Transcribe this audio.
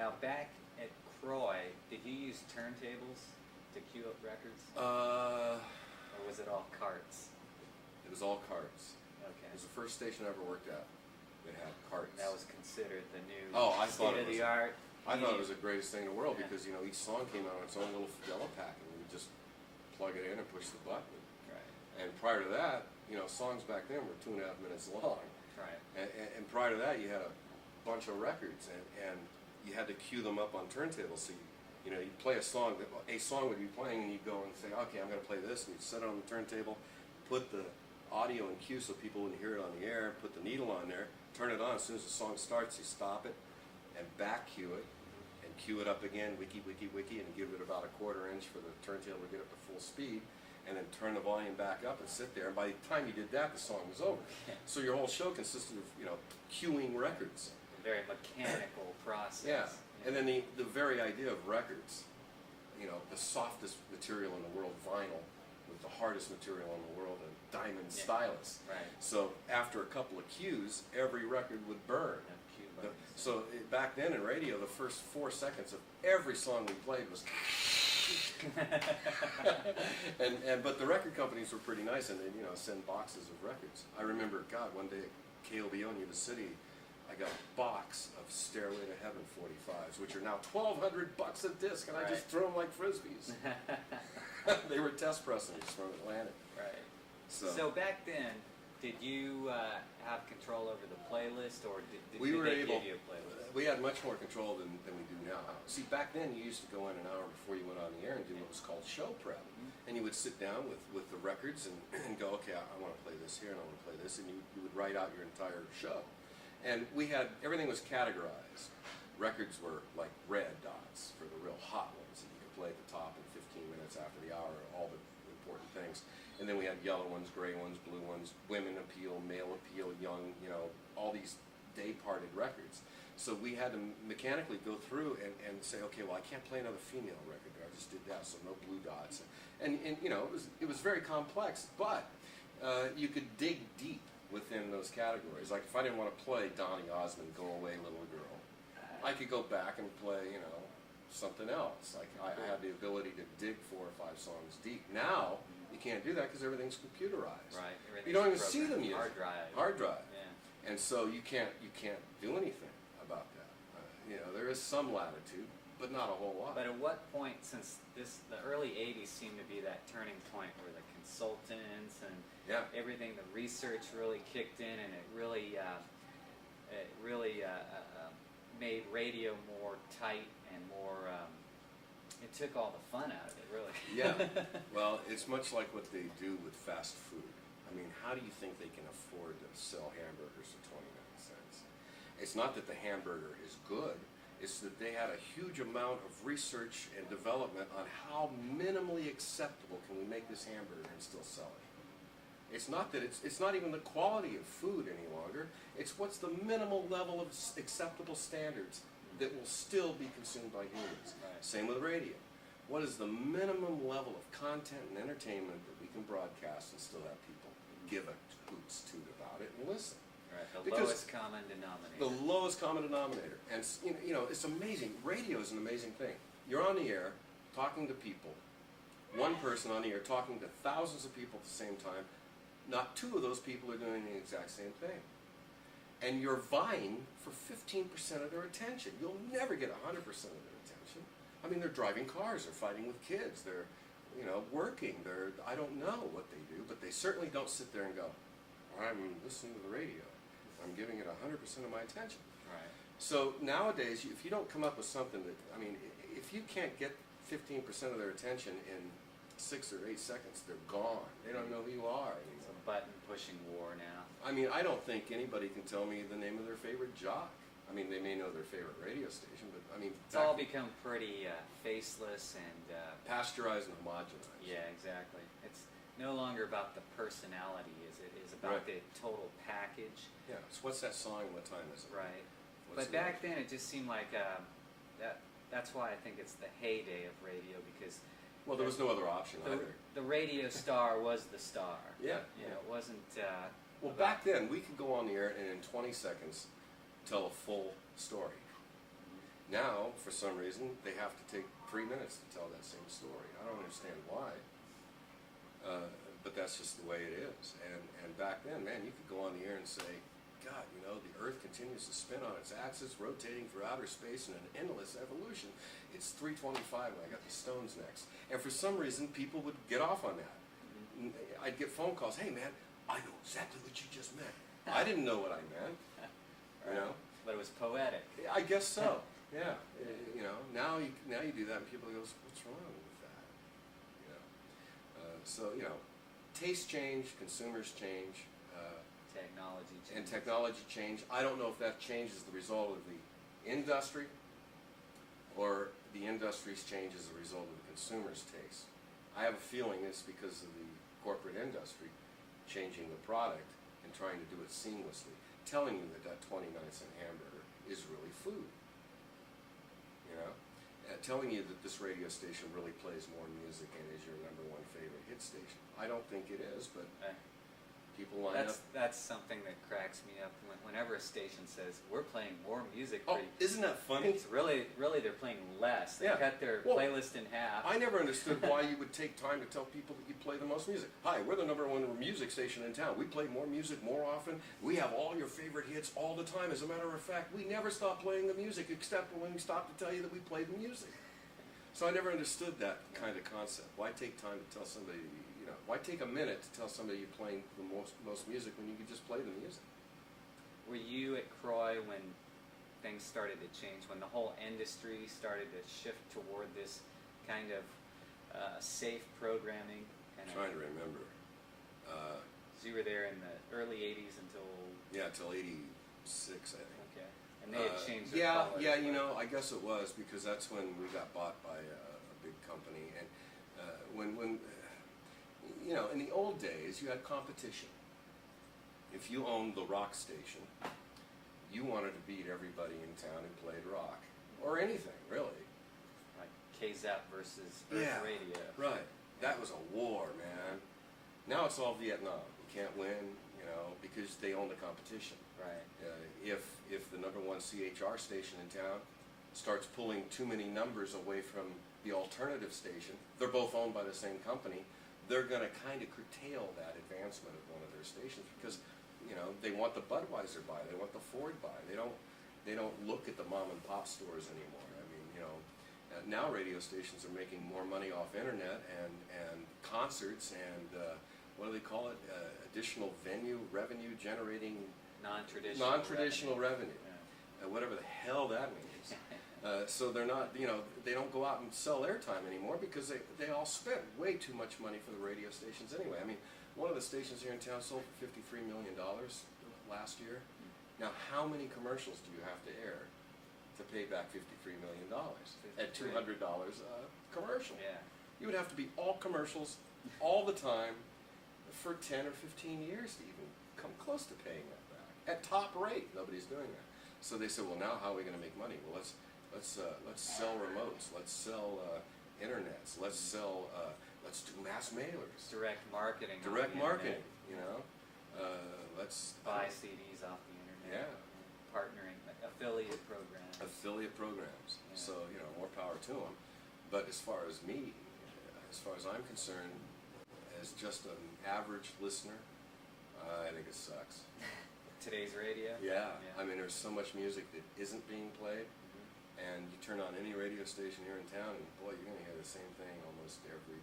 Now, back at KROY, did you use turntables to cue up records? Or was it all carts? It was all carts. Okay. It was the first station I ever worked at that had carts. That was considered the new state-of-the-art. I thought it was the medium. greatest thing in the world Yeah. because, you know, each song came out on its own little Fidela pack and we would just plug it in and push the button. Right. And prior to that, you know, songs back then were 2.5 minutes long. Right. And prior to that, you had a bunch of records and you had to cue them up on turntables. So you know, you'd play a song would be playing and you'd go and say, okay, I'm going to play this, and you'd set it on the turntable, put the audio in cue so people wouldn't hear it on the air, put the needle on there, turn it on. As soon as the song starts, you stop it and back cue it and cue it up again, wiki, wiki, wiki, and give it about a 1/4 inch for the turntable to get up to full speed, and then turn the volume back up and sit there. And by the time you did that, the song was over. So your whole show consisted of, you know, cueing records. A very mechanical process. Yeah. And then the very idea of records, you know, the softest material in the world, vinyl, with the hardest material in the world, a diamond stylus. Right. So after a couple of cues, every record would burn. Back then in radio, the first 4 seconds of every song we played was but the record companies were pretty nice, and they'd, you know, send boxes of records. I remember, God, one day at KLBO in Yuba City, I got a box of Stairway to Heaven 45s, which are now $1,200 a disc, and I just threw them like frisbees. They were test pressings from Atlantic. Right. So back then, did you have control over the playlist, or did we they were able, give you a playlist? We had much more control than we do now. See, back then you used to go in an hour before you went on the air and do what was called show prep. And you would sit down with the records and go, okay, I want to play this here and I want to play this, and you would write out your entire show. And everything was categorized. Records were like red dots for the real hot ones that you could play at the top in 15 minutes after the hour, all the important things. And then we had yellow ones, gray ones, blue ones, women appeal, male appeal, young, you know, all these day-parted records. So we had to mechanically go through and say, okay, well, I can't play another female record there. I just did that, so no blue dots. And you know, it was very complex, but you could dig deep within those categories. Like if I didn't want to play Donny Osmond, Go Away Little Girl, I could go back and play, you know, something else. Like I had the ability to dig 4 or 5 songs deep. Now you can't do that because everything's computerized. Right. You don't even see the music. Hard drive. Hard drive. Yeah. And so you can't do anything about that. You know, there is some latitude, but not a whole lot. But at what point, since the early '80s seemed to be that turning point where the consultants and everything, the research really kicked in, and it really made radio more tight and more. It took all the fun out of it, really. Yeah. Well, it's much like what they do with fast food. I mean, how do you think they can afford to sell hamburgers for 29 cents? It's not that the hamburger is good. It's that they had a huge amount of research and development on how minimally acceptable can we make this hamburger and still sell it. It's not that it's not even the quality of food any longer. It's what's the minimal level of acceptable standards that will still be consumed by humans. Right. Same with radio. What is the minimum level of content and entertainment that we can broadcast and still have people give a hoot's toot about it and listen? Right, the Because lowest common denominator. The lowest common denominator. And you know, it's amazing. Radio is an amazing thing. You're on the air talking to people. One person on the air talking to thousands of people at the same time. Not 2 of those people are doing the exact same thing. And you're vying for 15% of their attention. You'll never get 100% of their attention. I mean, they're driving cars, they're fighting with kids, they're, you know, working, I don't know what they do, but they certainly don't sit there and go, I'm listening to the radio. I'm giving it 100% of my attention. Right. So nowadays, if you don't come up with something that, I mean, if you can't get 15% of their attention in 6 or 8 seconds, they're gone. They don't know who you are anymore. It's a button-pushing war now. I mean, I don't think anybody can tell me the name of their favorite jock. I mean, they may know their favorite radio station, but I mean... It's all become pretty faceless and... pasteurized and homogenized. Yeah, exactly. It's no longer about the personality, it is about the total package. Yeah, so what's that song and what time is it? Right. But back then it just seemed like that's why I think it's the heyday of radio, because... Well, there was no other option either. The radio star was the star. Yeah. You know, it wasn't... well, back then, we could go on the air and in 20 seconds tell a full story. Now, for some reason, they have to take 3 minutes to tell that same story. I don't understand why, but that's just the way it is. And back then, man, you could go on the air and say, God, you know, the Earth continues to spin on its axis, rotating through outer space in an endless evolution. It's 3:25 and I got the Stones next. And for some reason, people would get off on that. I'd get phone calls, hey man, I know exactly what you just meant. I didn't know what I meant, you know. But it was poetic. I guess so, yeah. You know, now you do that and people go, what's wrong with that? You know. So, you know, tastes change, consumers change. Technology change. And technology change. I don't know if that change is the result of the industry or the industry's change as a result of the consumer's taste. I have a feeling it's because of the corporate industry changing the product and trying to do it seamlessly, telling you that 29-cent hamburger is really food. You know? Telling you that this radio station really plays more music and is your #1 favorite hit station. I don't think it is, but people line up. That's something that cracks me up whenever a station says we're playing more music. Oh, isn't that funny? It's really they're playing less. They cut their playlist in half. I never understood why you would take time to tell people that you play the most music. Hi, we're the #1 music station in town. We play more music more often. We have all your favorite hits all the time. As a matter of fact, we never stop playing the music except when we stop to tell you that we play the music. So I never understood that kind of concept. Why take time to tell somebody? Why take a minute to tell somebody you're playing the most music when you can just play the music? Were you at KROY when things started to change, when the whole industry started to shift toward this kind of safe programming? I'm trying to remember. So you were there in the early 80s until... Yeah, until 86, I think. Okay. And they had changed their policy. Yeah, you know, I guess it was, because that's when we got bought by a big company. And when you know, in the old days, you had competition. If you owned the rock station, you wanted to beat everybody in town who played rock. Or anything, really. Like KZAP versus Earth Radio. Right. That was a war, man. Now it's all Vietnam. You can't win, you know, because they own the competition. Right. If the #1 CHR station in town starts pulling too many numbers away from the alternative station, they're both owned by the same company, they're going to kind of curtail that advancement of one of their stations because, you know, they want the Budweiser buy, they want the Ford buy. They don't look at the mom and pop stores anymore. I mean, you know, now radio stations are making more money off internet and concerts and what do they call it? Additional revenue generating non-traditional revenue. Yeah. Whatever the hell that means. So they're not, you know, they don't go out and sell airtime anymore because they all spent way too much money for the radio stations anyway. I mean, one of the stations here in town sold for $53 million last year. Now, how many commercials do you have to air to pay back $53 million at $200 a commercial? Yeah. You would have to be all commercials all the time for 10 or 15 years to even come close to paying that back. At top rate, nobody's doing that. So they said, well, now how are we going to make money? Well, let's sell remotes. Let's sell internets. Let's do mass mailers. Direct marketing. Direct marketing. You know, let's buy CDs off the internet. Yeah. Partnering, affiliate programs. Affiliate programs. Yeah. So you know, more power to them. But as far as me, as far as I'm concerned, as just an average listener, I think it sucks. Today's radio? Yeah. I mean, there's so much music that isn't being played, and you turn on any radio station here in town, and boy, you're going to hear the same thing almost every